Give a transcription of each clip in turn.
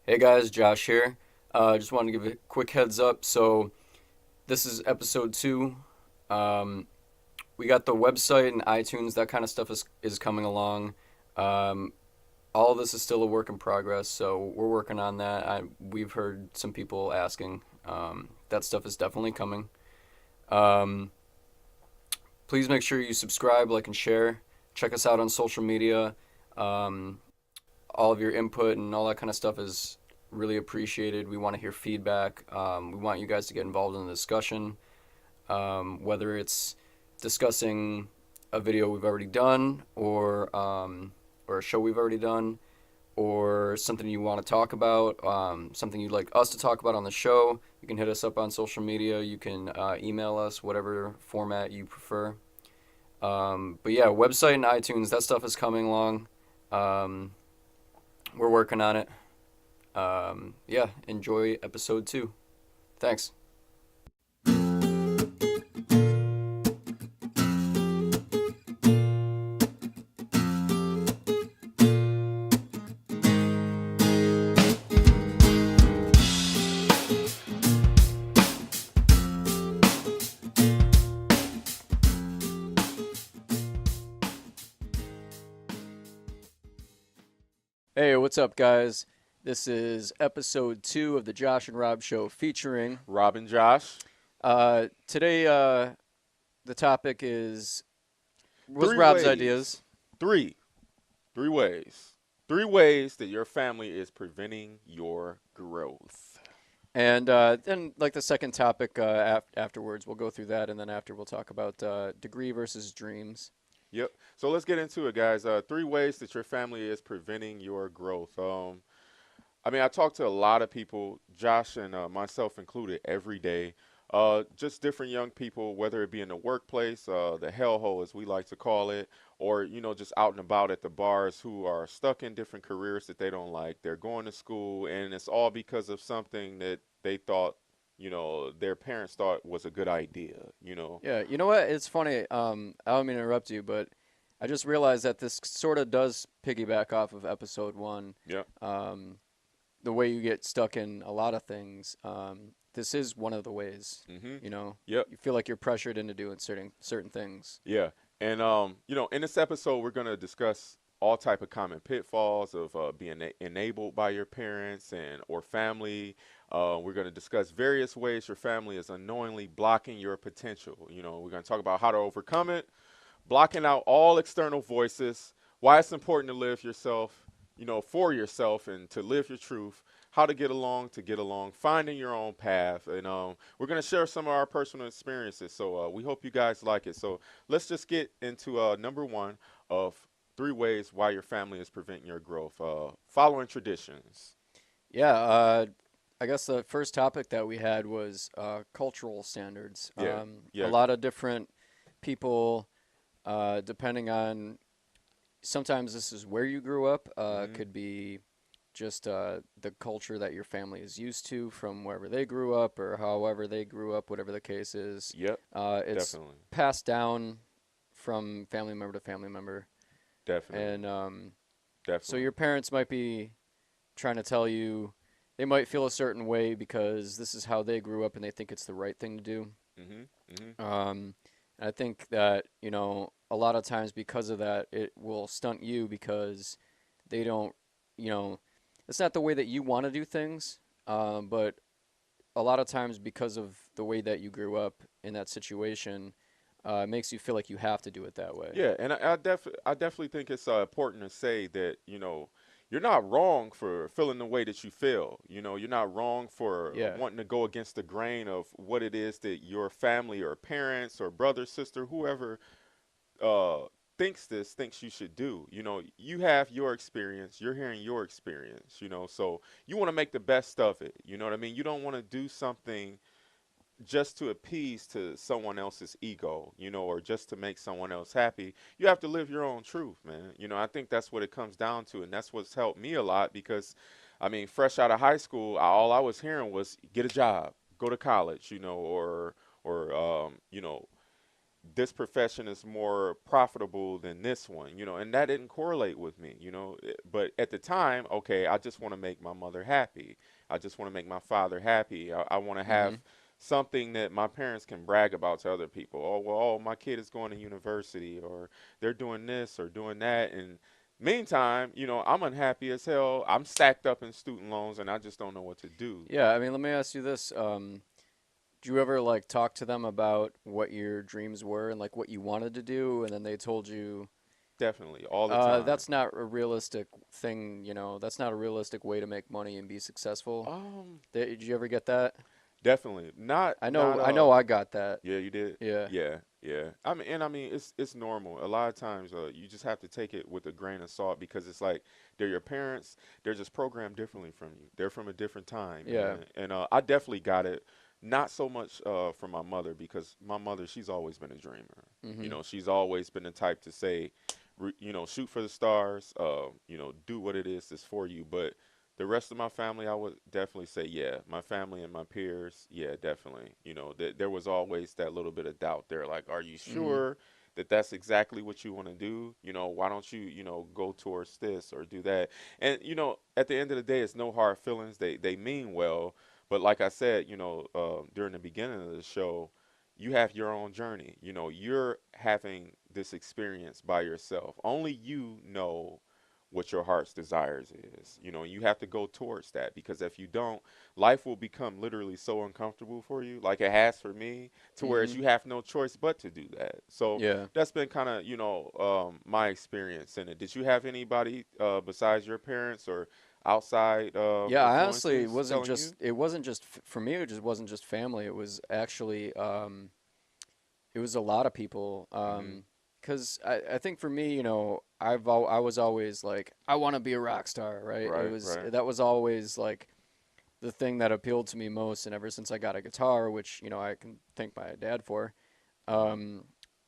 Hey guys, Josh here. Just wanted to give a quick heads up. So this is episode two. Um, we got the website and iTunes. That kind of stuff is coming along. Um, all of this is still a work in progress, so we're working on that. We've heard some people asking. That stuff is definitely coming. Um, please make sure you subscribe, like, and share. Check us out on social media. Um, all of your input and all that kind of stuff is really appreciated. We want to hear feedback. We want you guys to get involved in the discussion, whether it's discussing a video we've already done or a show we've already done or something you want to talk about, something you'd like us to talk about on the show. You can hit us up on social media. You can email us, whatever format you prefer. But yeah, website and iTunes, that stuff is coming along. Um, we're working on it. Yeah, enjoy episode two. Thanks. Hey, what's up, guys? This is episode two of the Josh and Rob Show featuring. Robin Josh. Today, the topic was Three Rob's ways. ideas. Three. Three ways. Three ways that your family is preventing your growth. And then, like the second topic afterwards, we'll go through that, and then after we'll talk about degree versus dreams. Yep. So let's get into it, guys. Three ways that your family is preventing your growth. I talk to a lot of people, Josh and myself included, every day. Just different young people, whether it be in the workplace, the hellhole as we like to call it, or just out and about at the bars who are stuck in different careers that they don't like. They're going to school, and it's all because of something that they thought, their parents thought was a good idea. Yeah, you know what? It's funny. I don't mean to interrupt you, but I just realized that this sort of does piggyback off of episode one. Yeah. Um, the way you get stuck in a lot of things. This is one of the ways. Mm-hmm. You know, Yep. you feel like you're pressured into doing certain things. Yeah, and in this episode, we're gonna discuss all type of common pitfalls of being enabled by your parents and or family. We're gonna discuss various ways your family is unknowingly blocking your potential. We're gonna talk about how to overcome it, blocking out all external voices, why it's important to live yourself, for yourself and to live your truth, how to get along, finding your own path. And we're going to share some of our personal experiences. So we hope you guys like it. So let's just get into number one of three ways why your family is preventing your growth. Following traditions. Yeah. I guess the first topic that we had was cultural standards. Yeah, A yeah. lot of different people, depending on. Sometimes this is where you grew up. Hmm. Could be just the culture that your family is used to from wherever they grew up or however they grew up, whatever the case is. Yep, It's definitely. passed down from family member to family member. Definitely. And so Definitely. your parents might be trying to tell you, they might feel a certain way because this is how they grew up and they think it's the right thing to do. Hmm. Hmm. And I think that, a lot of times because of that, it will stunt you because they don't, you know, it's not the way that you want to do things, but a lot of times because of the way that you grew up in that situation, it makes you feel like you have to do it that way. Yeah, and I definitely think it's important to say that you're not wrong for feeling the way that you feel. You're not wrong for Yeah. wanting to go against the grain of what it is that your family or parents or brother, sister, whoever uh, thinks you should do. You have your experience. You're hearing your experience. So you want to make the best of it. You know what I mean? You don't want to do something just to appease to someone else's ego, or just to make someone else happy. You have to live your own truth, man. I think that's what it comes down to, and that's what's helped me a lot because, fresh out of high school, all I was hearing was get a job, go to college, or this profession is more profitable than this one, and that didn't correlate with me, But at the time, okay, I just want to make my mother happy. I just want to make my father happy. I want to Mm-hmm. have something that my parents can brag about to other people. Oh, well, oh, my kid is going to university, or they're doing this or doing that. And meantime, I'm unhappy as hell. I'm stacked up in student loans and I just don't know what to do. Yeah, I mean, let me ask you this. Do you ever like talk to them about what your dreams were and like what you wanted to do, and then they told you, Definitely, all the time. that's not a realistic thing, that's not a realistic way to make money and be successful? Um, Did you ever get that? Definitely. Not I not know, I know, I got that. Yeah, you did. Yeah. Yeah, yeah. I mean, it's normal. A lot of times, you just have to take it with a grain of salt because it's like they're your parents. They're just programmed differently from you. They're from a different time, Yeah. man. And I definitely got it. Not so much from my mother because my mother, she's always been a dreamer. Mm-hmm. She's always been the type to say, shoot for the stars. Do what it is that's for you. But the rest of my family, I would definitely say, yeah. My family and my peers, yeah, definitely. There was always that little bit of doubt there. Like, are you Mm-hmm. sure that that's exactly what you want to do? Why don't you, go towards this or do that? And at the end of the day, it's no hard feelings. They mean well, but like I said, during the beginning of the show, you have your own journey. You're having this experience by yourself. Only you know what your heart's desires is. You have to go towards that because if you don't, life will become literally so uncomfortable for you, like it has for me, to whereas Mm-hmm. you have no choice but to do that. So Yeah. that's been kind of, my experience in it. Did you have anybody besides your parents or outside Yeah, I honestly, influences telling you? it wasn't just for me, it just wasn't just family. It was actually, it was a lot of people. Hmm. 'Cause I think for me, I was always like, I want to be a rock star, right? Right, right. That was always like the thing that appealed to me most. And ever since I got a guitar, which, I can thank my dad for, Hmm. um,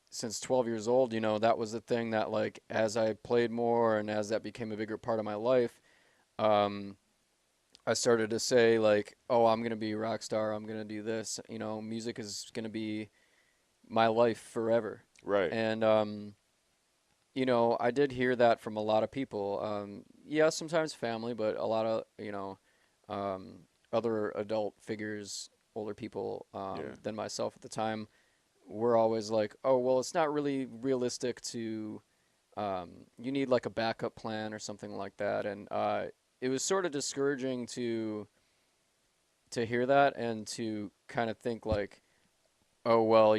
since 12 years old, that was the thing that like, as I played more and as that became a bigger part of my life, um, I started to say like, oh, I'm gonna be a rock star. I'm gonna do this. Music is gonna be my life forever. Right. And I did hear that from a lot of people. Yeah, sometimes family, but a lot of um, other adult figures, older people Yeah. than myself at the time, were always like, "Oh, well, it's not really realistic to. You need like a backup plan or something like that." And it was sort of discouraging to hear that and to kind of think like, oh well,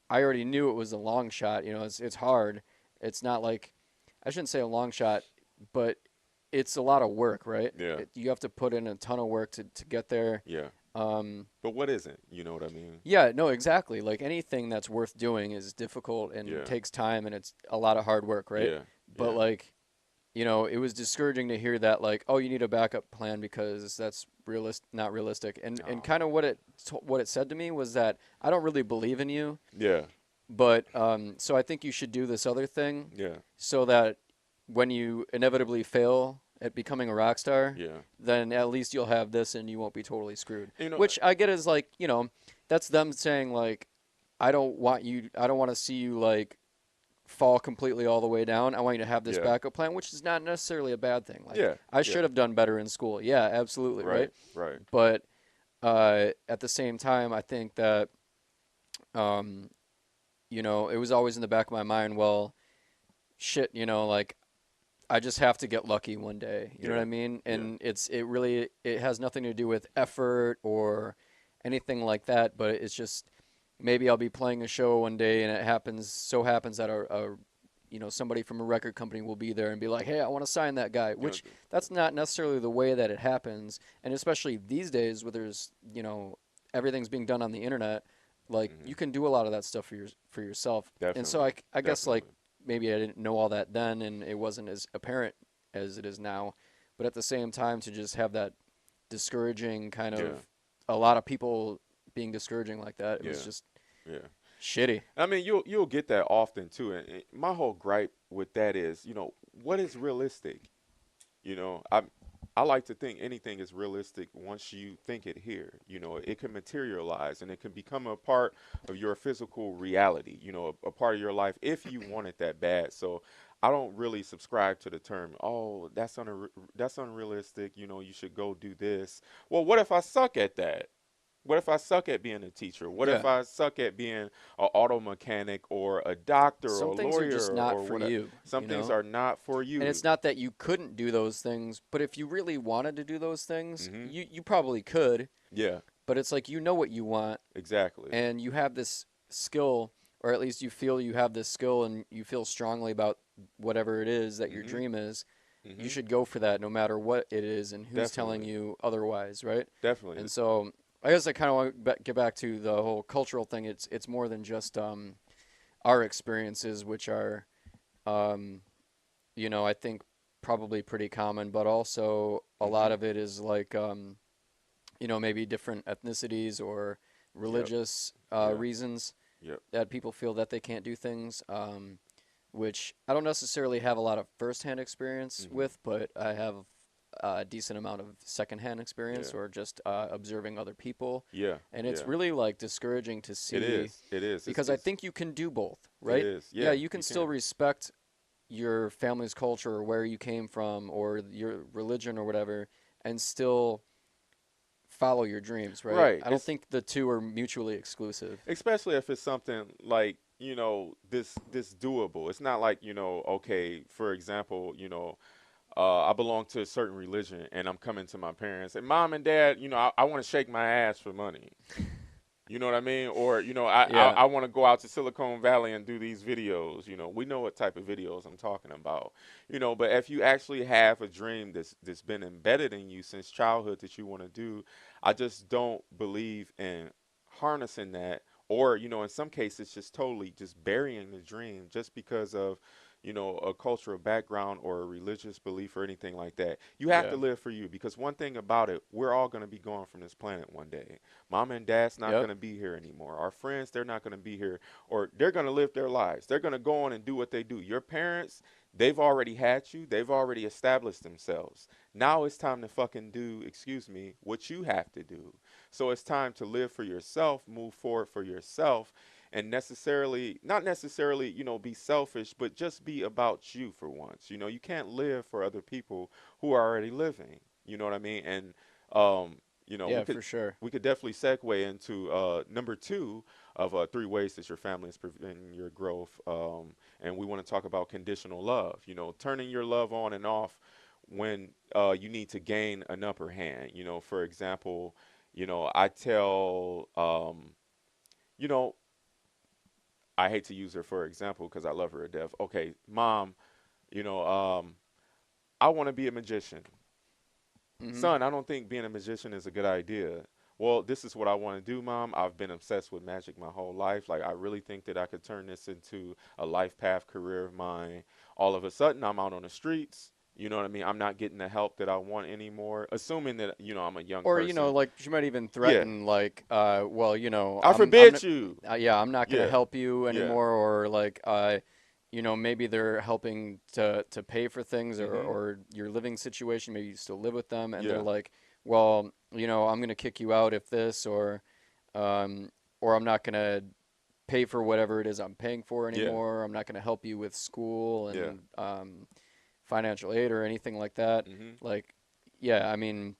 I already knew it was a long shot. It's hard. It's not like I shouldn't say a long shot, but it's a lot of work, right? Yeah. You have to put in a ton of work to get there. Yeah. Um, But what isn't? You know what I mean? yeah, no, exactly. Like anything that's worth doing is difficult and Yeah. takes time and it's a lot of hard work, right? Yeah. But Yeah. like, it was discouraging to hear that like, oh, you need a backup plan because that's not realistic. And No. kind of what it said to me was that I don't really believe in you. Yeah. But so I think you should do this other thing Yeah. so that when you inevitably fail at becoming a rock star, Yeah. then at least you'll have this and you won't be totally screwed. You know, Which I get is like, that's them saying like, I don't want to see you like fall completely all the way down. I want you to have this yeah. backup plan, which is not necessarily a bad thing. Like Yeah. I Yeah. should have done better in school. Yeah, absolutely, Right. right? Right. But at the same time, I think that um, it was always in the back of my mind, well, shit, like I just have to get lucky one day. You know what Yeah. I mean? Yeah. And it has nothing to do with effort or anything like that, but it's just maybe I'll be playing a show one day and it happens that somebody from a record company will be there and be like, "Hey, I want to sign that guy," You know. which that's not necessarily the way that it happens, and especially these days where there's, everything's being done on the internet, like Hmm. you can do a lot of that stuff for yourself. And so Definitely. I guess like Definitely. maybe I didn't know all that then and it wasn't as apparent as it is now, but at the same time to just have that discouraging kind Yeah. of a lot of people being discouraging like that, it was Yeah. just Yeah. shitty. I mean, you'll get that often too. And my whole gripe with that is, what is realistic? You know, I I like to think anything is realistic once you think it here. You know, it can materialize and it can become a part of your physical reality, you know, a part of your life if you want it that bad. So I don't really subscribe to the term, oh, that's unrealistic, you know, you should go do this. Well, what if I suck at that? What if I suck at being a teacher? What if Yeah. I suck at being an auto mechanic or a doctor or Some a things are lawyer just not or for whatever? you, Some things are not for And you. it's not that you couldn't do those things, but if you really wanted to do those things, Hmm. you probably could, Yeah, but it's like you know what you want exactly. and you have this skill, or at least you feel you have this skill and you feel strongly about whatever it is that your Hmm. dream is. You Hmm. should go for that no matter what it is and who's telling Definitely. you otherwise, right? Definitely. And so I guess I kind of want to get back to the whole cultural thing. It's more than just our experiences, which are um, I think probably pretty common, but also a lot Hmm. of it is like maybe different ethnicities or Yep. religious Yeah. reasons Yep. that people feel that they can't do things, which I don't necessarily have a lot of firsthand experience Hmm. with, but I have a decent amount of secondhand experience Yeah. or just observing other people. Yeah. And it's Yeah. really like discouraging to It see is. It is. because I think you can do both, It right? is. Yeah, Yeah. you can You still can. respect your family's culture or where you came from or your religion or whatever and still follow your dreams, right? Right. I don't It's think the two are mutually exclusive. especially if it's something like, you know, this doable. It's not like, you know, okay, for example, you know, I belong to a certain religion and I'm coming to my parents and mom and dad, you know, I want to shake my ass for money. You know what I mean? Or, you know, Yeah. I want to go out to Silicon Valley and do these videos. You know, we know what type of videos I'm talking about. You know, but if you actually have a dream that's been embedded in you since childhood that you want to do, I just don't believe in harnessing that. Or, you know, in some cases, just totally just burying the dream just because of, you know, a cultural background or a religious belief or anything like that. You have Yeah. to live for you because one thing about it, we're all going to be gone from this planet one day. Mom and dad's not Yep. going to be here anymore. Our friends, they're not going to be here, or they're going to live their lives. They're going to go on and do what they do. Your parents, they've already had you, they've already established themselves. Now it's time to fucking do, excuse me, what you have to do. So it's time to live for yourself, move forward for yourself, and necessarily, not necessarily, you know, be selfish, but just be about you for once. You know, you can't live for other people who are already living. You know what I mean? And, you know, Yeah, for sure. we could definitely segue into number two of three ways that your family is preventing your growth. And we want to talk about conditional love. You know, turning your love on and off when you need to gain an upper hand. You know, for example, you know, I tell, you know, I hate to use her for example because I love her to death. Okay, mom, you know, I want to be a magician. Mhm. Son, I don't think being a magician is a good idea. Well, this is what I want to do, mom. I've been obsessed with magic my whole life. Like, I really think that I could turn this into a life path career of mine. All of a sudden, I'm out on the streets. You know what I mean? I'm not getting the help that I want anymore. Assuming that, you know, I'm a young Or person. like she might even Yeah. threaten like well, I I'm forbid not, you. yeah, I'm not going to Yeah. help you Yeah. anymore or like maybe they're helping to pay for things Mm-hmm. or your living situation, maybe you still live with them and they're Yeah. like, well, I'm going to kick you out if this um or I'm not going to pay for whatever it is I'm paying for Yeah. anymore. I'm not going to help you with school Yeah. and financial aid or anything like that. Mm-hmm. Like, yeah, I mean,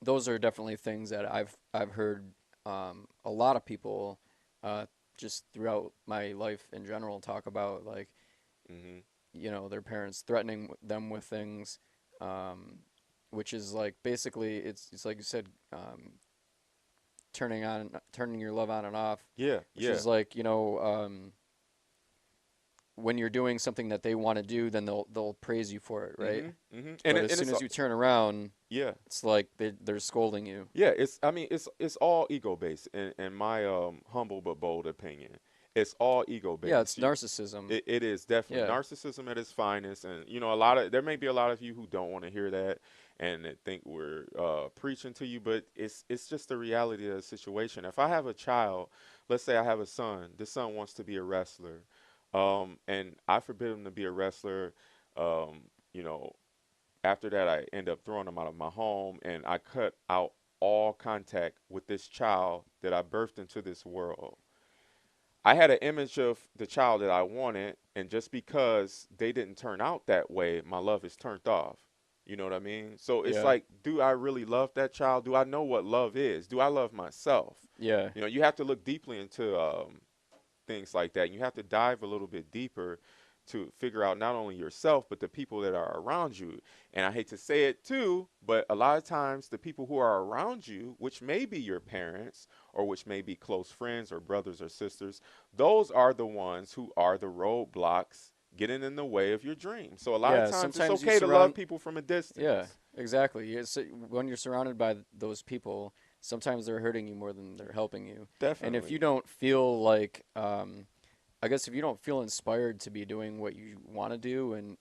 those are definitely things that I've heard a lot of people just throughout my life in general talk about like Mm-hmm. their parents threatening them with things, um, which is like basically it's like you said, turning your love on and off, Yeah. which Yeah. is like when you're doing something that they want to do, then they'll praise you for it, right? Mm-hmm. Mm-hmm. But as And soon it's as you turn around, yeah. it's like they're scolding you. Yeah, it's I mean it's all ego based in my humble but bold opinion. It's all ego Yeah, it's based. narcissism. It is definitely Yeah. narcissism at its finest, and you know a lot of there may be a lot of you who don't want to hear that and that think we're preaching to you, but it's just the reality of the situation. If I have a child, let's say I have a son, this son wants to be a wrestler, and I forbid him to be a wrestler, you know, after that, I end up throwing them out of my home, and I cut out all contact with this child that I birthed into this world. I had an image of the child that I wanted, and just because they didn't turn out that way, my love is turned off. You know what I mean? So it's Yeah. like, do I really love that child? Do I know what love is? Do I love myself? Yeah. You know, you have to look deeply into things like that. You have to dive a little bit deeper to figure out not only yourself but the people that are around you. And I hate to say it too, but a lot of times the people who are around you, which may be your parents or which may be close friends or brothers or sisters, those are the ones who are the roadblocks getting in the way of your dream. So a lot of Yeah. times it's Sometimes you okay to love surround. people from a Yeah. distance. Exactly. When you're surrounded by those people, sometimes they're hurting you more than they're helping you. And if you Definitely. don't feel like, I guess if you don't feel inspired to be doing what you want to do, and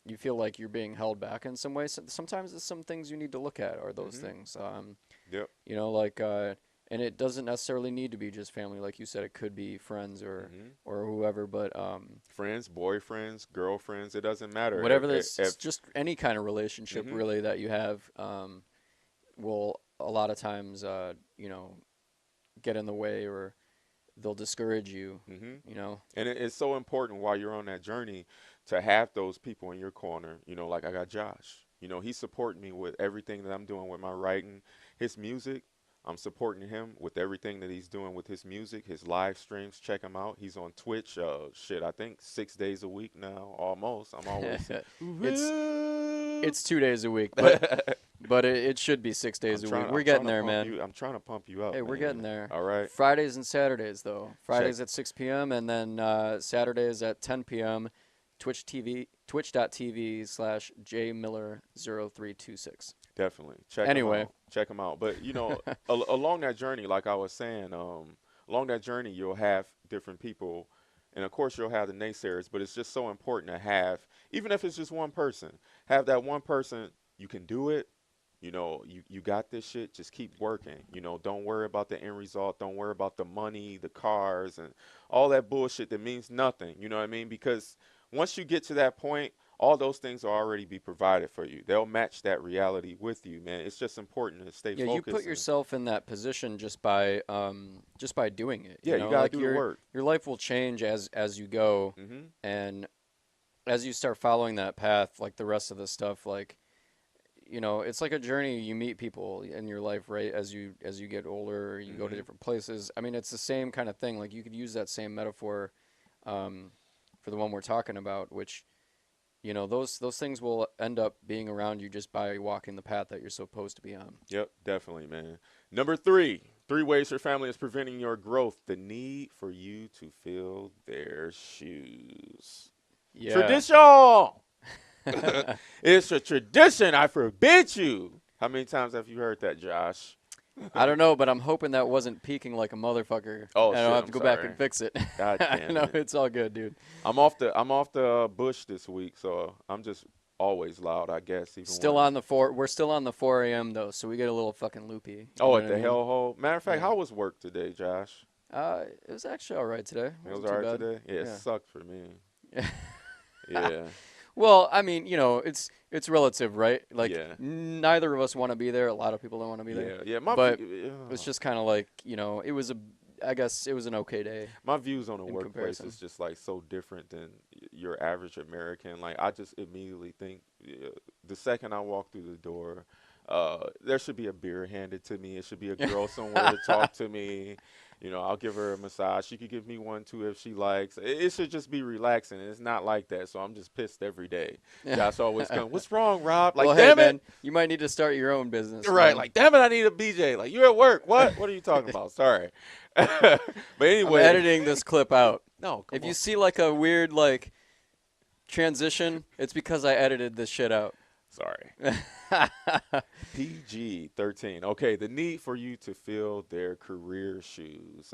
you feel like you're being held back in some way, sometimes it's some things you need to look at are those Mhm. things. Yep. Like, and it doesn't necessarily need to be just family, like you said. It could be friends Mhm. or whoever, but Friends, boyfriends, girlfriends, it doesn't matter. whatever this, If just any kind of relationship mhm. really that you have, will a lot of times, get in the way, or they'll discourage you. Mhm. You know. And it's so important while you're on that journey to have those people in your corner. You know, like I got Josh. You know, he's supporting me with everything that I'm doing with my writing, his music. I'm supporting him with everything that he's doing with his music, his live streams. Check him out. He's on Twitch. Shit, I think 6 days a week now, almost. I'm always saying, it's woo. it's 2 days a week, but it should be 6 days a week. I'm We're trying getting to there, pump man. you. I'm trying to pump you up, Hey, we're man. getting there. All right. Fridays and Saturdays, though. Check. Fridays at 6 p.m. and then Saturdays at 10 p.m. Twitch.tv/jmiller0326. Definitely check them Anyway, out. Check them out. But you know, along that journey, like I was saying, along that journey, you'll have different people, and of course, you'll have the naysayers. But it's just so important to have, even if it's just one person, have that one person. You can do it. You know, you got this shit. Just keep working. You know, don't worry about the end result. Don't worry about the money, the cars, and all that bullshit that means nothing. You know what I mean? Because once you get to that point, all those things will already be provided for you. They'll match that reality with you, man. It's just important to stay yeah, you put focused and yourself in that position just by doing it. yeah, you gotta Like do the work. your life will change as you go, Mhm. and as you start following that path, like the rest of the stuff, like it's like a journey. You meet people in your life, right? As you get older, you go to Mhm. different places. I mean, it's the same kind of thing. Like you could use that same metaphor, um, for the one we're talking about, which those things will end up being around you just by walking the path that you're supposed to be on. Yep, definitely, man. Number three, three ways your family is preventing your growth. The need for you to fill their shoes. Yeah. Tradition. It's a tradition. I forbid you. How many times have you heard that, Josh? I don't know, but I'm hoping that wasn't peaking like a motherfucker, Oh and I don't shit, have to I'm go back sorry. and fix it. God damn No, it. it's all good, dude. I'm off the bush this week, so I'm just always loud, I guess, even Still when on the four. We're still on the 4 a.m. though, so we get a little fucking loopy. You oh, know at what I the mean? hellhole. Matter of fact, Yeah. how was work today, Josh? It was actually all right today. It was Wasn't too alright bad. today? Yeah, it Yeah. sucked for me. Yeah. Well, I mean, it's relative, right? Like Yeah. neither of us want to be there. A lot of people don't want to be there, Yeah. Yeah. but it's just kind of like it was I guess it was an okay day My views on the in workplace is comparison. just like so different than your average American. Like I just immediately think the second I walk through the door, there should be a beer handed to me. It should be a girl somewhere to talk to me. You know, I'll give her a massage. She could give me one too if she likes. It should just be relaxing. And it's not like that. So I'm just pissed every day. Josh always comes, "What's wrong, Rob?" Well, Like, hey damn it. man, you might need to start your own business, Right, man. like, damn it, I need a BJ. Like, you at work. What? What are you talking about? Sorry. But I'm anyway, editing this clip out. no, come If you on. see like a weird like transition, it's because I edited this shit out. Sorry. PG 13. Okay, the need for you to fill their career shoes.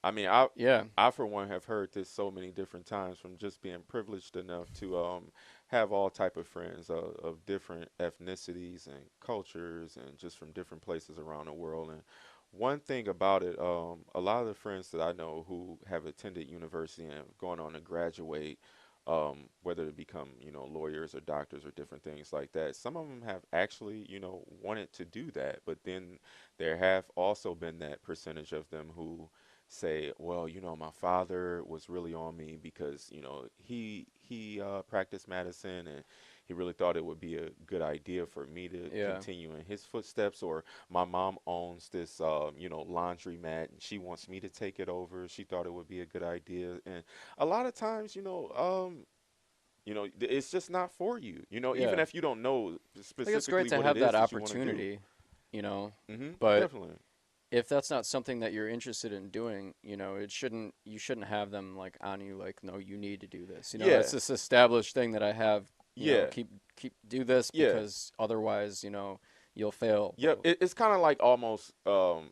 I mean, Yeah. I for one have heard this so many different times from just being privileged enough to have all type of friends of different ethnicities and cultures and just from different places around the world. And one thing about it, a lot of the friends that I know who have attended university and going on to graduate, whether to become, lawyers or doctors or different things like that. Some of them have actually, wanted to do that, but then there have also been that percentage of them who say, well, my father was really on me because, he practiced medicine and he really thought it would be a good idea for me to Yeah. continue in his footsteps, or my mom owns this, laundry mat and she wants me to take it over. She thought it would be a good idea. And a lot of times, it's just not for you. Even Yeah. if you don't know Like it's great specifically to what it have that is that you want to do. opportunity, you know, but Definitely. if that's not something that you're interested in doing, you shouldn't have them like on you like, no, you need to do this. It's Yeah. this established thing that I have, Yeah. keep do this Yeah. because otherwise, you'll fail. Blah, Yep. blah. It's kind of like almost, I'm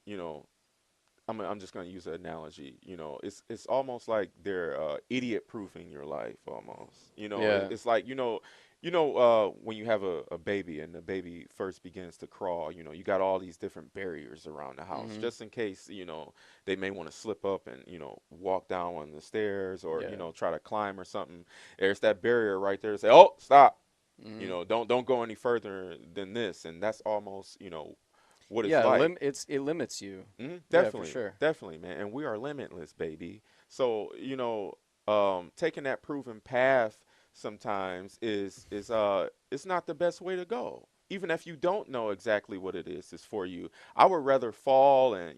just gonna use an analogy. It's almost like they're idiot proofing your life almost. Yeah. It's like when you have a baby and the baby first begins to crawl. You got all these different barriers around the house Mhm. just in case they may want to slip up and walk down one of the stairs, or Yeah. try to climb or something. There's that barrier right there to say, oh, stop. Mhm. Don't go any further than this, and that's almost what it's Yeah, like. it limits you. Yeah, for Definitely, sure. definitely, man. And we are limitless, baby. So, taking that proven path sometimes is it's not the best way to go. Even if you don't know exactly what it is for you. I would rather fall and,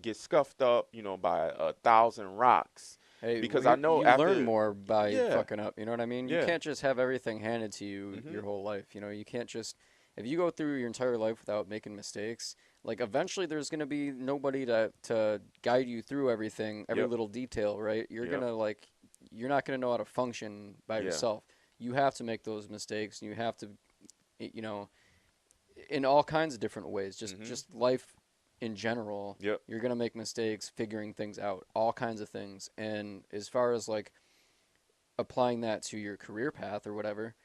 get scuffed up, by 1,000 rocks. Hey, Because I know you learn after, more by yeah, fucking up. You know what I mean? You yeah, can't just have everything handed to you mm-hmm, your whole life. You can't just if you go through your entire life without making mistakes, like eventually there's gonna be nobody to guide you through everything, every yep, little detail, right? yep, You're not gonna know how to function by yeah, yourself. You have to make those mistakes, and you have to, you know, in all kinds of different ways. mm-hmm, Just life in general, yep, you're gonna make mistakes figuring things out, all kinds of things. And as far as like applying that to your career path or whatever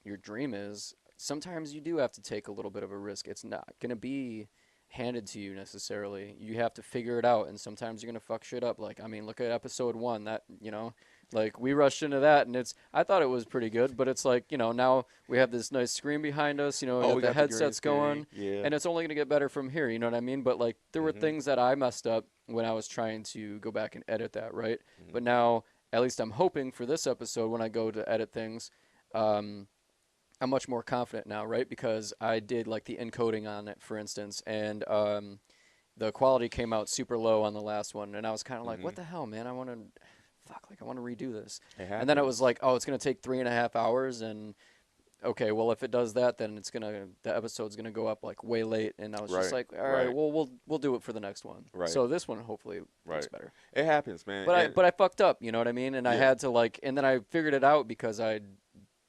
your dream is, sometimes you do have to take a little bit of a risk. It's not gonna be handed to you necessarily. You have to figure it out, and sometimes you're gonna fuck shit up. Like, I mean, look at episode 1. That like we rushed into that, and I thought it was pretty good, but it's like now we have this nice screen behind us. We oh, got we the got the green headsets screen, going, yeah, and it's only gonna get better from here. You know what I mean? But like there were mm-hmm, things that I messed up when I was trying to go back and edit that, right? mm-hmm, But now, at least I'm hoping for this episode when I go to edit things, um, I'm much more confident now, right? Because I did like the encoding on it, for instance, and the quality came out super low on the last one, and I was kind of like, mm-hmm. what the hell, man? I want to redo this. It And then it was happens. like, oh, it's gonna take 3.5 hours, and okay, well, if it does that, then the episode's gonna go up like way late, and I was just Right, like, all right, right, well, we'll do it for the next one. right, So this one hopefully looks right. better. It happens, man. But I And but I fucked up, you know what I mean? And I yeah, had to and then I figured it out because I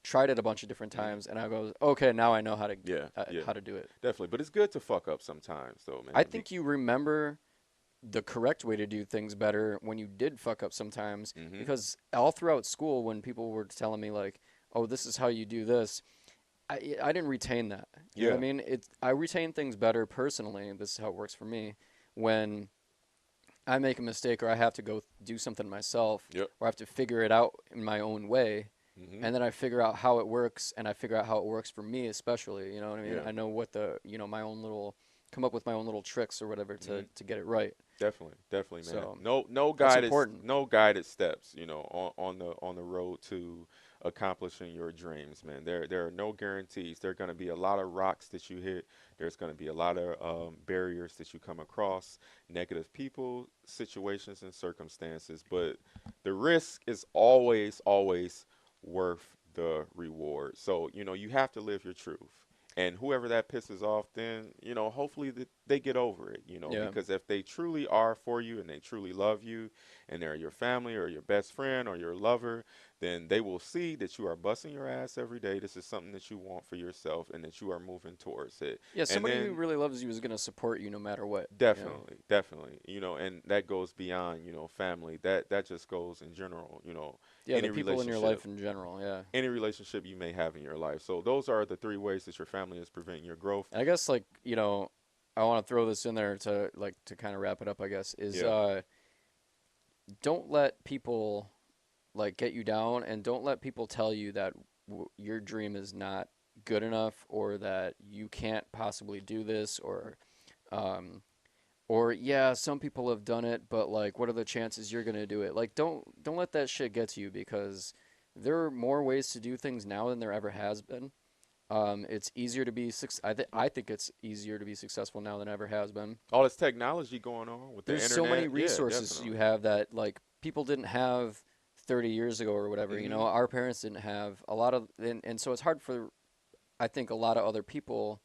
tried it a bunch of different hmm, times, and I go, okay, now I know yeah, yeah, how to do it. definitely. But it's good to fuck up sometimes, though, I man. think you remember the correct way to do things better when you did fuck up sometimes, Hmm. because all throughout school when people were telling me like, oh, this is how you do this, I didn't retain that. You know what I Yeah. mean? I retain things better personally. This is how it works for me when I make a mistake or I have to go do something myself Yep. or I have to figure it out in my own way, Hmm. and then I figure out how it works and I figure out how it works for me especially, you know what I mean? Yeah. I know what my own little come up with my own little tricks or whatever Hmm. to get it right. Definitely, definitely, man. So, No that's guided, important. no guided steps, on the road to accomplishing your dreams, man. There are no guarantees. There are going to be a lot of rocks that you hit. There's going to be a lot of barriers that you come across, negative people, situations, and circumstances. But the risk is always, always worth the reward. So you have to live your truth. And whoever that pisses off, then, hopefully they get over it, Yeah. because if they truly are for you and they truly love you and they're your family or your best friend or your lover, then they will see that you are busting your ass every day. This is something that you want for yourself and that you are moving towards it. Yeah, And somebody who then really loves you is going to support you no matter what. definitely, definitely, and that goes beyond, family. That just goes in general, Yeah, any the people in your relationship life in general, yeah. any relationship you may have in your life. So those are the three ways that your family is preventing your growth. And I guess I want to throw this in there to kind of wrap it up, I guess, is Yeah. don't let people like get you down, and don't let people tell you that your dream is not good enough, or that you can't possibly do this, um or yeah, some people have done it, but like what are the chances you're going to do it? Like don't let that shit get to you, because there are more ways to do things now than there ever has been. It's easier to be I think it's easier to be successful now than ever has been. All this technology going on with the There's so many internet. Yeah, resources you definitely. have that like people didn't have 30 years ago or whatever. You know, Mhm. our parents didn't have a lot of, and so it's hard for I think a lot of other people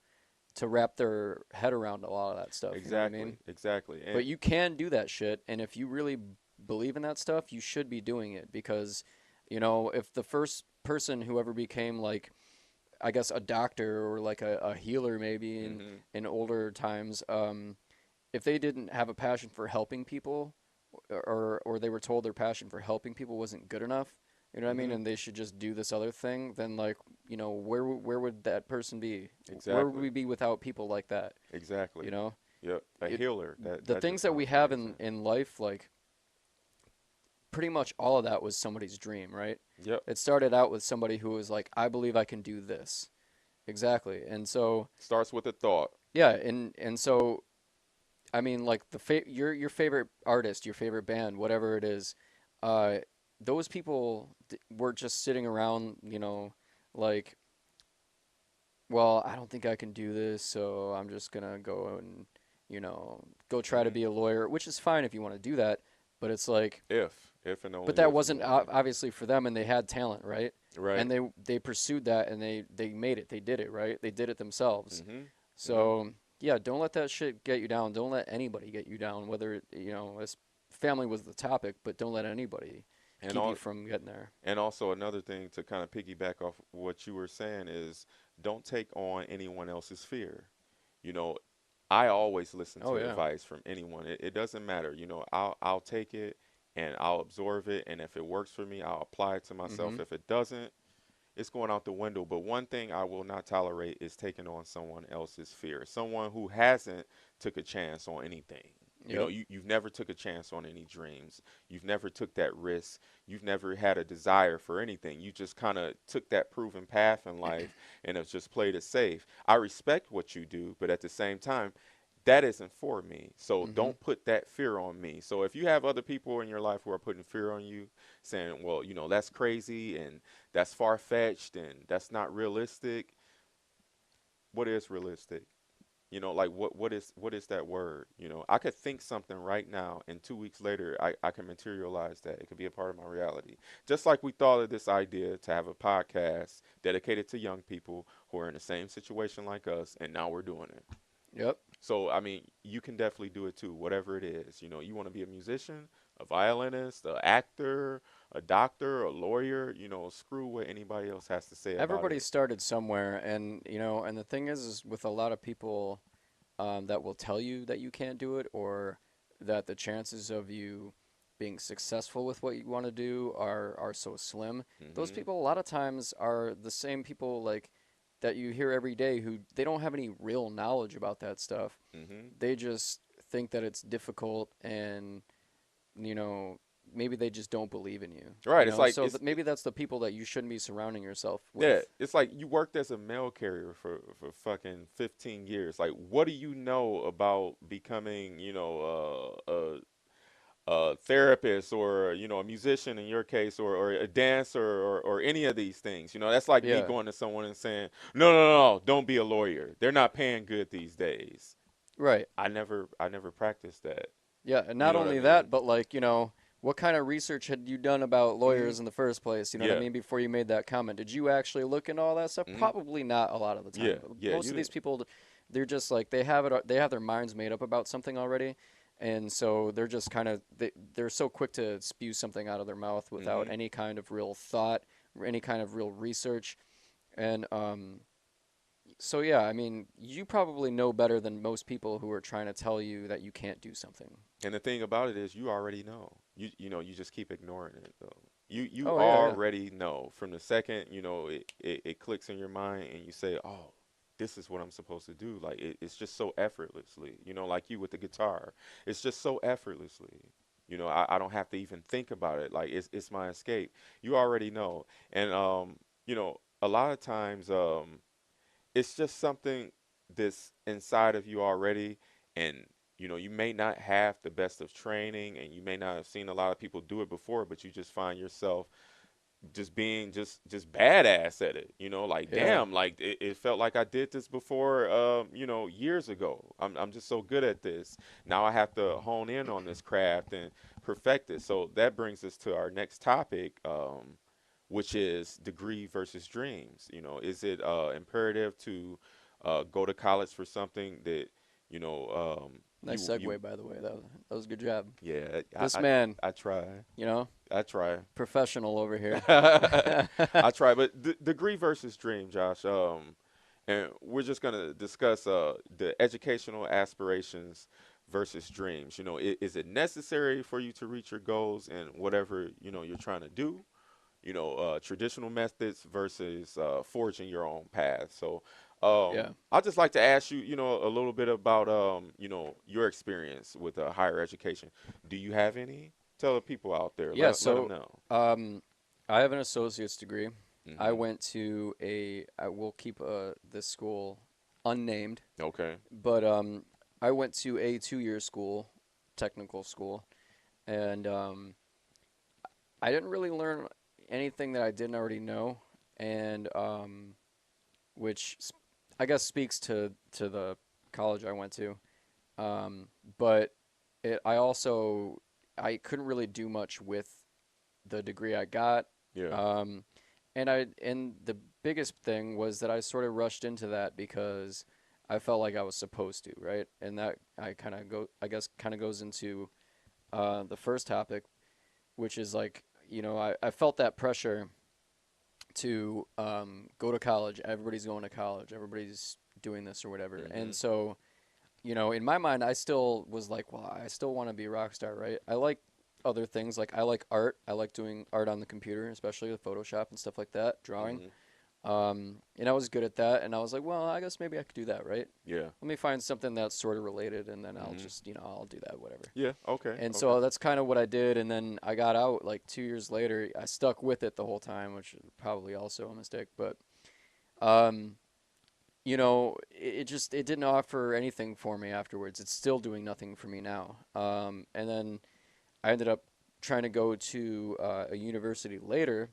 to wrap their head around a lot of that stuff. You know what I mean? Exactly. Exactly. And But you can do that shit, and if you really believe in that stuff, you should be doing it, because, you know, if the first person who ever became like, I guess, a doctor or like a healer maybe mhm. in older times, if they didn't have a passion for helping people, or they were told their passion for helping people wasn't good enough, you know what I mean, Mhm. and they should just do this other thing, then like, you know, where would that person be? Where would Exactly. we be without people like that? Exactly. You know, Yep. A it healer. That the that things just that we sounds have amazing. in life, like pretty much all of that was somebody's dream, right? Yep. It started out with somebody who was like, I believe I can do this. Exactly. And so, Starts with a thought. yeah, and so I mean, like your favorite artist, your favorite band, whatever it is, uh, those people were just sitting around, you know, like, well, I don't think I can do this, so I'm just gonna go and, you know, go try to Mhm. be a lawyer, which is fine if you want to do that, but it's like, If and but only that if you wasn't want to. obviously for them, and they had talent, right? Right. And they pursued that, and they made it. They did it, right? They did it themselves. Mhm. Mhm. So yeah, don't let that shit get you down. Don't let anybody get you down. Whether you know, as family was the topic, but don't let anybody And keep you all from getting there. and also another thing to kind of piggyback off what you were saying is don't take on anyone else's fear. You know, I always listen Oh to yeah. advice from anyone. It doesn't matter. You know, I'll take it and I'll absorb it, and if it works for me, I'll apply it to myself. Mhm. If it doesn't, it's going out the window. But one thing I will not tolerate is taking on someone else's fear. Someone who hasn't took a chance on anything. You know, Yep. you've never took a chance on any dreams. You've never took that risk. You've never had a desire for anything. You just kind of took that proven path in life and have just played it safe. I respect what you do, but at the same time, that isn't for me. So Mhm. don't put that fear on me. So if you have other people in your life who are putting fear on you, saying, well, you know, that's crazy and that's far fetched and that's not realistic, what is realistic? You know, like what is that word? You know, I could think something right now and 2 weeks later I can materialize that. It could be a part of my reality. Just like we thought of this idea to have a podcast dedicated to young people who are in the same situation like us, and now we're doing it. Yep. So, I mean, you can definitely do it too, whatever it is. You know, you want to be a musician, a violinist, an actor, a doctor, a lawyer, you know, screw what anybody else has to say about Everybody it. started somewhere, and you know, and the thing is with a lot of people, that will tell you that you can't do it, or that the chances of you being successful with what you want to do are so slim. Those Mhm. people a lot of times are the same people like that you hear every day, who they don't have any real knowledge about that stuff. Mhm. They just think that it's difficult, and you know, maybe they just don't believe in you. You Right, it's know, like so maybe that's the people that you shouldn't be surrounding yourself yeah, with. it's like you worked as a mail carrier for fucking 15 years. Like what do you know about becoming, you know, a therapist or you know a musician in your case or a dancer or any of these things. You know, that's like me Yeah, going to someone and saying, no, don't be a lawyer. They're not paying good these days. right. I never practiced that. Yeah, and You not know what I only mean? that, but like, you know, what kind of research had you done about Hmm. lawyers in the first place? You know what I Yeah. mean? Before you made that comment, did you actually look into all that stuff? Hmm. Probably not a lot of the Yeah. time. Yeah. Most You of these didn't. people, they're just like they have their minds made up about something already, and so they're just kind of they're so quick to spew something out of their mouth without Hmm. any kind of real thought, or any kind of real research, and so yeah, I mean, you probably know better than most people who are trying to tell you that you can't do something. And the thing about it is, you already know. You know you just keep ignoring it though. You Oh yeah, yeah. already know from the second you know it clicks in your mind and you say, oh, this is what I'm supposed to do. Like it's just so effortlessly. You know, like you with the guitar, it's just so effortlessly. I don't have to even think about it. Like it's my escape. You already know. And a lot of times it's just something that's inside of you already, and you may not have the best of training, and you may not have seen a lot of people do it before, but you just find yourself just being just badass at it. Like Yeah. damn, like it felt like I did this before, years ago. I'm just so good at this. Now I have to hone in on this craft and perfect it. So that brings us to our next topic, which is degree versus dreams. Is it imperative to go to college for something that you know Nice you segue, by the way. That was a good job. yeah, This man, I try. you know, I try. professional over here. I try, but degree versus dream, Josh. And we're just gonna discuss the educational aspirations versus dreams. Is it necessary for you to reach your goals and whatever you're trying to do? Traditional methods versus forging your own path. So, Yeah. I'd just like to ask you, a little bit about, your experience with higher education. Do you have any? Tell the people out there. Yeah, Let them so know. um, I have an associate's degree. I Hmm. went to I will keep this school unnamed, Okay. but I went to a 2-year school, technical school, and I didn't really learn anything that I didn't already know, and which I guess speaks to the college I went to. Um, but I also I couldn't really do much with the degree I got. Yeah. Um, and the biggest thing was that I sort of rushed into that because I felt like I was supposed to, right? And that I guess kind of goes into the first topic, which is like, I felt that pressure to go to college. Everybody's going to college. Everybody's doing this or whatever. And Hmm. so, in my mind, I still was like, well, I still want to be a rock star, right? I like other things. Like I like art. I like doing art on the computer, especially with Photoshop and stuff like that, drawing. Hmm. And I was good at that. And I was like, well, I guess maybe I could do that, right? Yeah. Let me find something that's sort of related, and then I'll Hmm. just, I'll do that, whatever. Yeah. Okay. And Okay. so that's kind of what I did. And then I got out like 2 years later. I stuck with it the whole time, which is probably also a mistake. But um, it didn't offer anything for me afterwards. It's still doing nothing for me now. And then I ended up trying to go to a university later,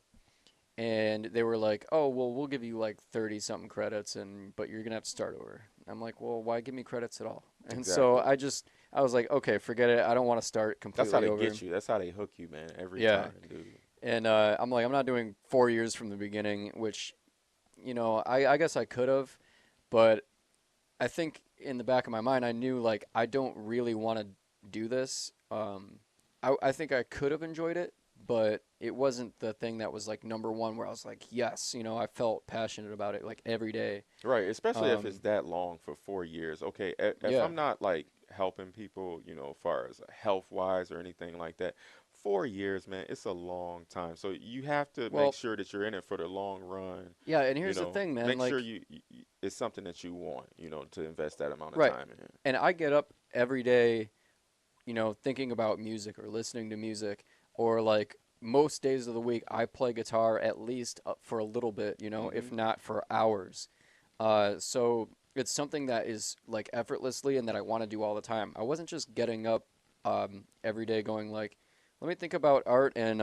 and they were like, "Oh, well, we'll give you like 30 something credits, and but you're gonna have to start over." I'm like, "Well, why give me credits at all?" And so Exactly. I was like, "Okay, forget it. I don't want to start That's how completely they over." get you. That's how they hook you, man. Every Yeah, time, dude. and I'm like, I'm not doing 4 years from the beginning, which I guess I could have, but I think in the back of my mind, I knew like I don't really want to do this. I think I could have enjoyed it, but it wasn't the thing that was like number one where I was like, yes, I felt passionate about it like every day. Right, especially if it's Um, that long for 4 years. Okay, if yeah. I'm not like helping people, as far as health wise or anything like that, 4 years, man, it's a long time. So you have to make Well, sure that you're in it for the long run. yeah, and here's the thing, man. Make sure Like, it's something that you want, to invest that amount of right. time in. And I get up every day, thinking about music or listening to music, or like most days of the week, I play guitar at least for a little bit, if Hmm. not for hours. So it's something that is like effortlessly and that I want to do all the time. I wasn't just getting up every day going like, let me think about art and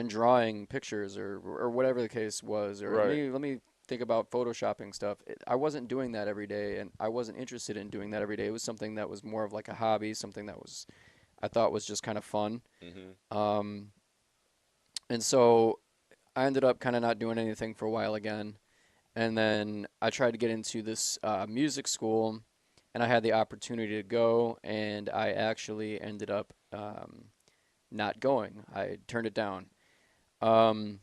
drawing pictures or whatever the case was, or Right. let me think about photoshopping stuff. I wasn't doing that every day, and I wasn't interested in doing that every day. It was something that was more of like a hobby, something that was I thought was just kind of fun. Hmm. Um, and so I ended up kind of not doing anything for a while again. And then I tried to get into this music school, and I had the opportunity to go, and I actually ended up not going. I turned it down. Um,